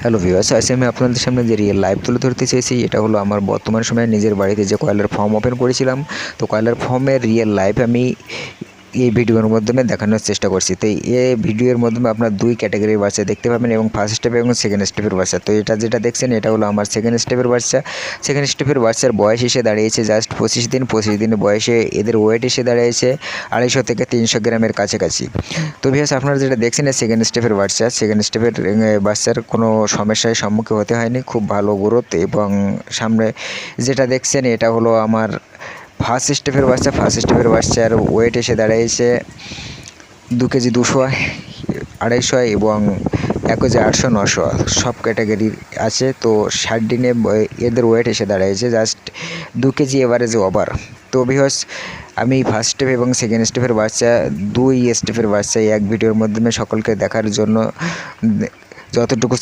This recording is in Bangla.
হ্যালো ভিউয়ার্স, আজকে আমি আপনাদের সামনে যে রিয়েল লাইভ তুলে ধরতে চেয়েছি এটা হলো আমার বর্তমান সময়ে নিজের বাড়িতে যে কয়লার ফার্ম ওপেন করেছিলাম। তো কয়লার ফার্মের রিয়েল লাইভ আমি এই ভিডিওর মাধ্যমে দেখানোর চেষ্টা করছি। তো এই ভিডিওর মাধ্যমে আপনার দুই ক্যাটাগরির বাচ্চা দেখতে পাবেন এবং ফার্স্ট স্টেপ এবং সেকেন্ড স্টেপের বাচ্চা। তো এটা যেটা দেখছেন এটা হলো আমার সেকেন্ড স্টেপের বাচ্চা। সেকেন্ড স্টেপের বাচ্চার বয়স এসে দাঁড়িয়েছে জাস্ট 25 দিন। 25 দিনের বয়সে এদের ওয়েট এসে দাঁড়িয়েছে 250 থেকে 300 গ্রামের কাছাকাছি। তো ভিউয়ার্স, আপনারা যেটা দেখছেন সেকেন্ড স্টেপের বাচ্চা, সেকেন্ড স্টেপের বাচ্চার কোনো সমস্যার সম্মুখীন হতে হয়নি, খুব ভালো গ্রোথ। এবং সামনে যেটা দেখছেন এটা হলো আমার ফার্স্ট স্টেপের বাচ্চা। ফার্স্ট স্টেপের বাচ্চার ওয়েট এসে দাঁড়িয়েছে 2 কেজি 200, 250 এবং 1 কেজি 800, 900 সব ক্যাটাগরির আছে। তো 60 দিনে এদের ওয়েট এসে দাঁড়িয়েছে জাস্ট 2 কেজি এভারেজে ওভার। তো ভিউয়ার্স, আমি ফার্স্ট স্টেপ এবং সেকেন্ড স্টেপের বাচ্চা, দুই স্টেপের বাচ্চা এক ভিডিওর মাধ্যমে সকলকে দেখার জন্য যতটুকু